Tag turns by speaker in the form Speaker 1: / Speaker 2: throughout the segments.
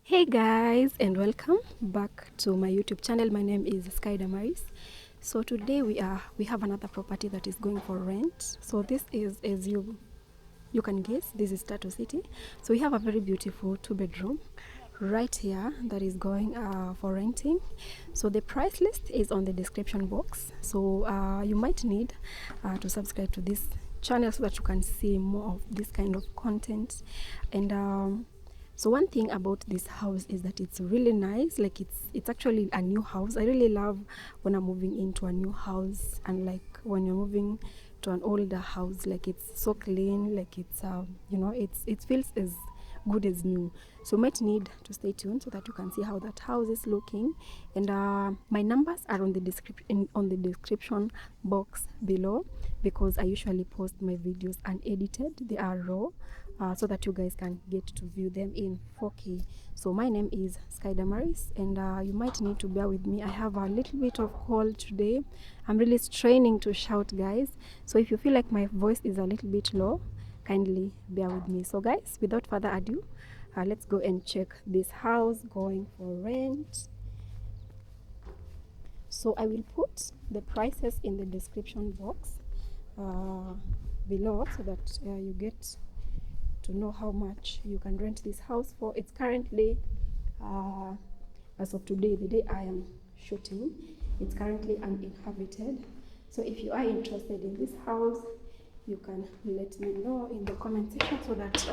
Speaker 1: Hey guys, and welcome back to my YouTube channel. My name is Damaris. So today we have another property that is going for rent. So this is, as you can guess, this is Tatu City. So we have a very beautiful 2-bedroom right here that is going for renting. So the price list is on the description box. So you might need to subscribe to this channel so that you can see more of this kind of content. And so one thing about this house is that it's really nice. Like it's actually a new house. I really love when I'm moving into a new house, and like when you're moving to an older house, like it's so clean, like it's it feels as good as new. So you might need to stay tuned so that you can see how that house is looking. And my numbers are on the description box below, because I usually post my videos unedited. They are raw, so that you guys can get to view them in 4K. So my name is Damaris, and you might need to bear with me. I have a little bit of cold today. I'm really straining to shout, guys. So if you feel like my voice is a little bit low, kindly bear with me. So guys, without further ado, let's go and check this house going for rent. So I will put the prices in the description box below, so that you get to know how much you can rent this house for. It's currently, as of today, the day I am shooting, it's currently uninhabited. So if you are interested in this house, you can let me know in the comment section, so that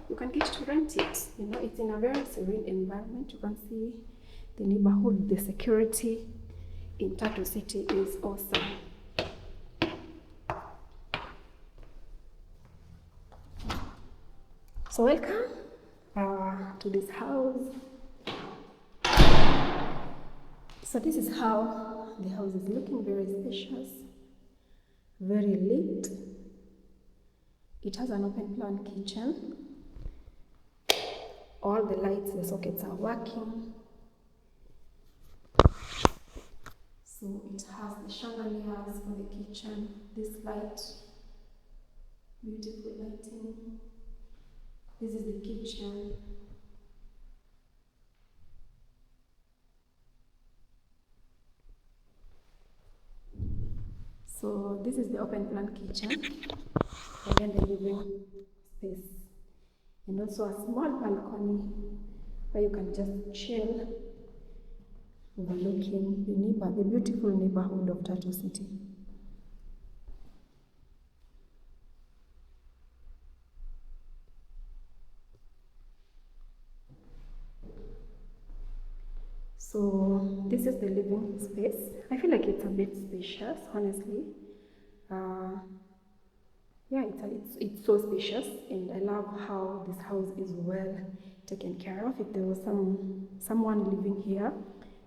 Speaker 1: you can get to rent it. You know, it's in a very serene environment. You can see the neighborhood, the security in Tatu City is awesome. So welcome to this house. So this is how the house is looking. Very spacious, very lit. It has an open plan kitchen. All the lights, the sockets are working. So it has the chandeliers for the kitchen. This light, beautiful lighting. This is the kitchen. So this is the open plan kitchen, and then the living space, and also a small balcony where you can just chill, overlooking the beautiful neighborhood of Tatu City. So this is the living space. I feel like it's a bit spacious, honestly. Yeah, it's so spacious, and I love how this house is well taken care of. If there was someone living here,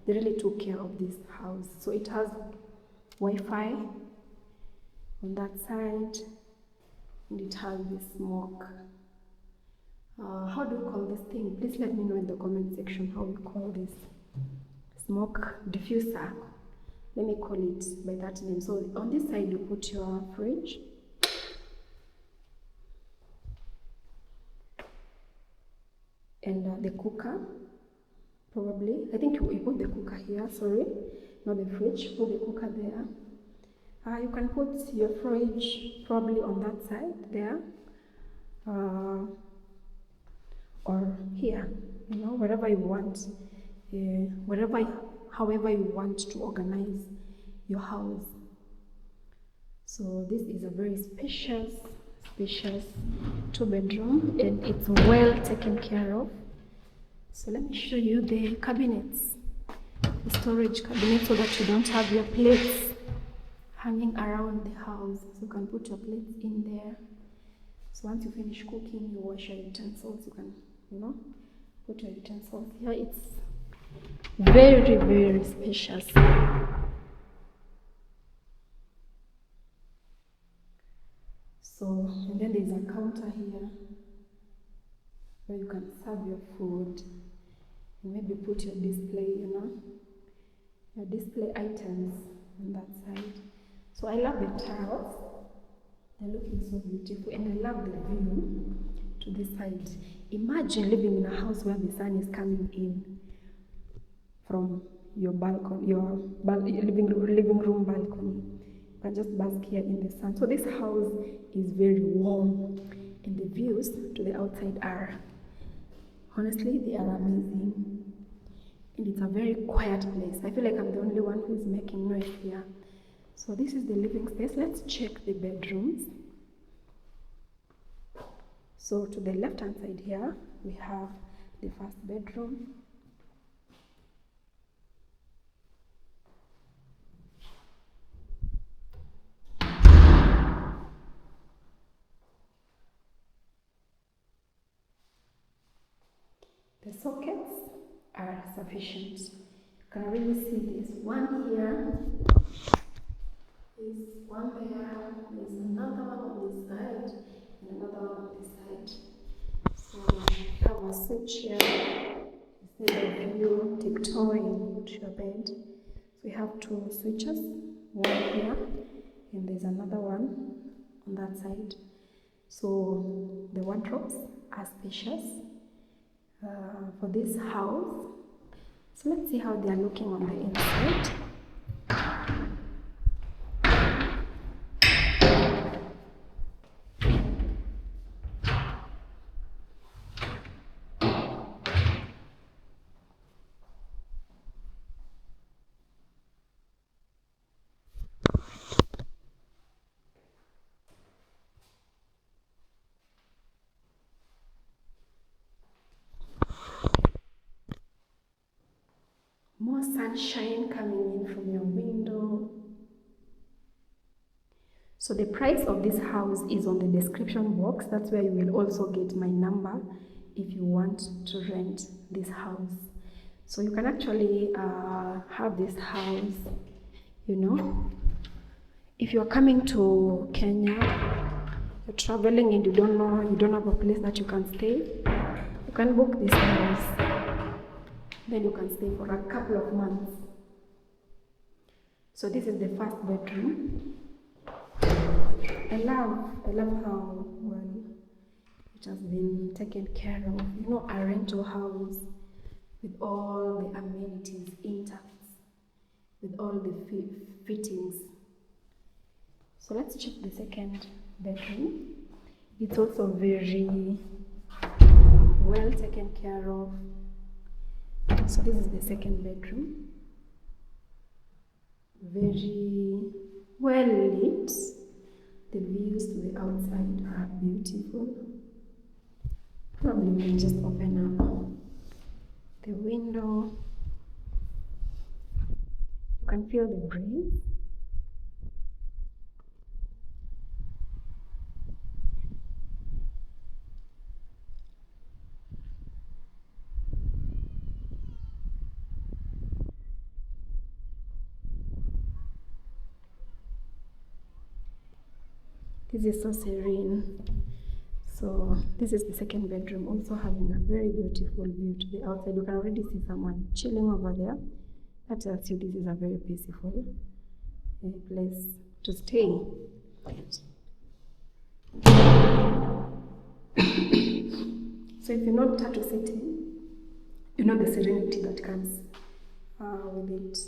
Speaker 1: they really took care of this house. So it has Wi-Fi on that side, and it has this smoke. How do you call this thing? Please let me know in the comment section how we call this. Smoke diffuser. Let me call it by that name. So on this side you put your fridge. And the cooker, probably. I think you put the cooker here, sorry, not the fridge. Put the cooker there. You can put your fridge probably on that side there, or here, you know, wherever you want, however you want to organize your house. So this is a very spacious 2-bedroom, and it's well taken care of. So let me show you the cabinets, the storage cabinet, so that you don't have your plates hanging around the house. So you can put your plates in there. So once you finish cooking, you wash your utensils. You can, put your utensils here. It's very, very spacious. So, and then there's a counter here where you can serve your food, and maybe put your display, your display items on that side. So I love the tiles. They're looking so beautiful, and I love the view to this side. Imagine living in a house where the sun is coming in from your balcony, living room balcony. You can just bask here in the sun. So this house is very warm, and the views to the outside are, honestly, they are amazing. And it's a very quiet place. I feel like I'm the only one who is making noise here. So this is the living space. Let's check the bedrooms. So to the left hand side here, we have the first bedroom. The sockets are sufficient. You can really see this. One here is one there. There's another one on this side and another one on this side. So you have a switch here. Instead of you tiptoeing to your bed. So we have two switches. One here and there's another one on that side. So the wardrobes are spacious. For this house. So let's see how they are looking on the inside. More sunshine coming in from your window. So the price of this house is on the description box. That's where you will also get my number if you want to rent this house. So you can actually have this house, you know, if you're coming to Kenya, you're traveling and you don't have a place that you can stay, you can book this house. Then you can stay for a couple of months. So this is the first bedroom. I love how well it has been taken care of. You know, a rental house with all the amenities intact, with all the fittings. So let's check the second bedroom. It's also very well taken care of. So this is the second bedroom. Very well lit. The views to the outside are beautiful. Probably we can just open up the window. You can feel the breeze. This is so serene. So this is the second bedroom, also having a very beautiful view to the outside. You can already see someone chilling over there. That tells you this is a very peaceful place to stay. So if you know Tatu City, you know the serenity that comes with it.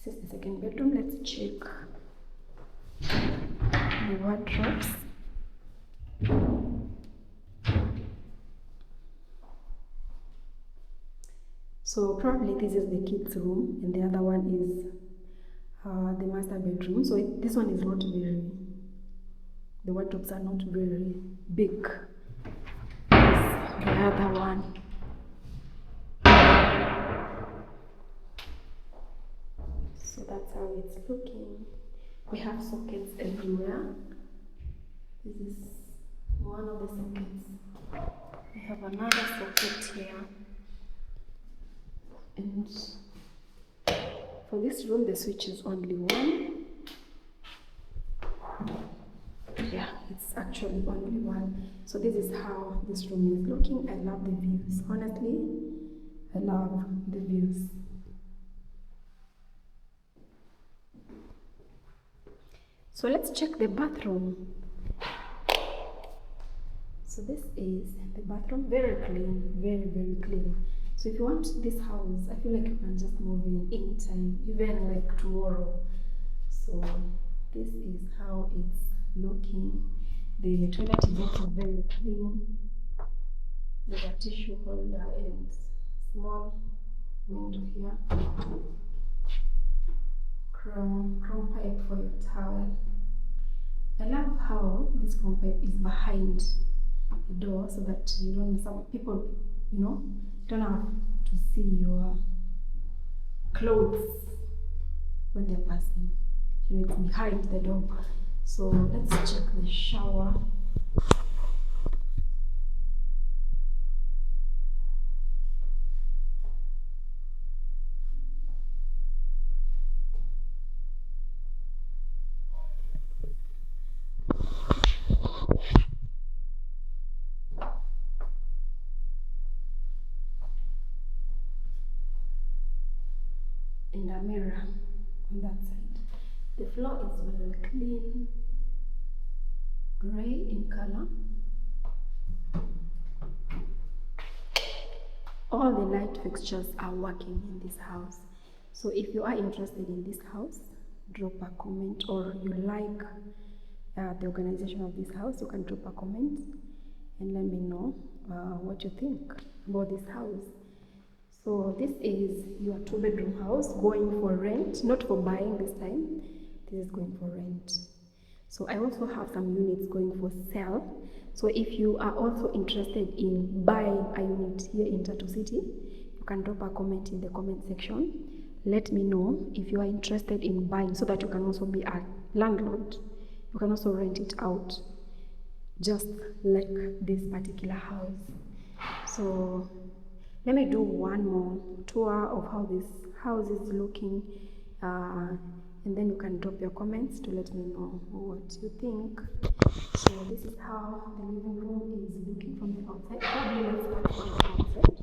Speaker 1: This is the second bedroom. Let's check the wardrobes. So probably this is the kids' room, and the other one is the master bedroom. So this one is not very, the wardrobes are not very big. The other one. So that's how it's looking. We have sockets everywhere. This is one of the sockets. We have another socket here. And for this room, the switch is only one. Yeah, it's actually only one. So this is how this room is looking. I love the views. Honestly, I love the views. So let's check the bathroom. So this is the bathroom, very clean, very, very clean. So if you want this house, I feel like you can just move in anytime, even like tomorrow. So this is how it's looking. The toilet is also very clean. There's a tissue holder and small window here. Chrome pipe for your towel. I love how this chrome pipe is behind the door so that you don't, some people, don't have to see your clothes when they're passing. It's behind the door. So let's check the shower. And a mirror on that side. The floor is very clean, gray in color. All the light fixtures are working in this house. So if you are interested in this house, drop a comment, or you like the organization of this house, you can drop a comment and let me know what you think about this house. So this is your 2-bedroom house going for rent, not for buying this time. This is going for rent. So I also have some units going for sale. So if you are also interested in buying a unit here in Tatu City, you can drop a comment in the comment section. Let me know if you are interested in buying so that you can also be a landlord. You can also rent it out, just like this particular house. So let me do one more tour of how this house is looking, and then you can drop your comments to let me know what you think. So this is how the living room is looking from the outside. Probably let's start from the outside.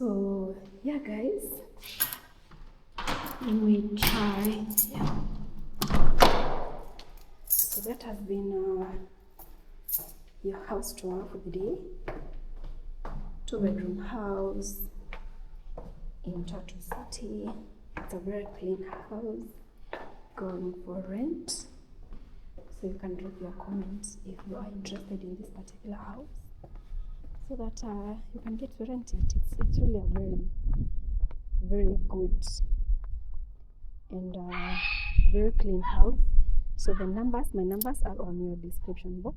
Speaker 1: So yeah guys, when we try, yeah, so that has been your house tour for the day. 2-bedroom house in Tatu City. It's a very clean house going for rent. So you can drop your comments if you are interested in this particular house, so that you can get to rent it. It's really a very good and very clean house. So my numbers are on your description box,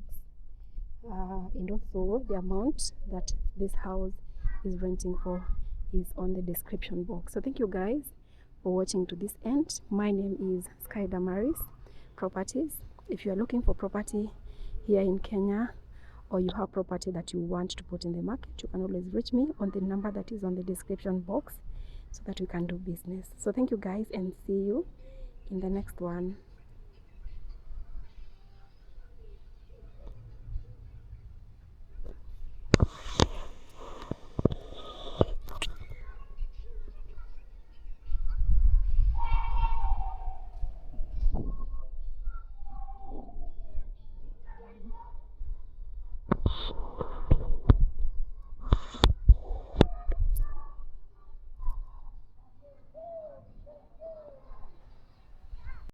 Speaker 1: and also the amount that this house is renting for is on the description box. So thank you guys for watching to this end. My name is Damaris Properties. If you are looking for property here in Kenya, or you have property that you want to put in the market, you can always reach me on the number that is on the description box, so that we can do business. So thank you guys, and see you in the next one.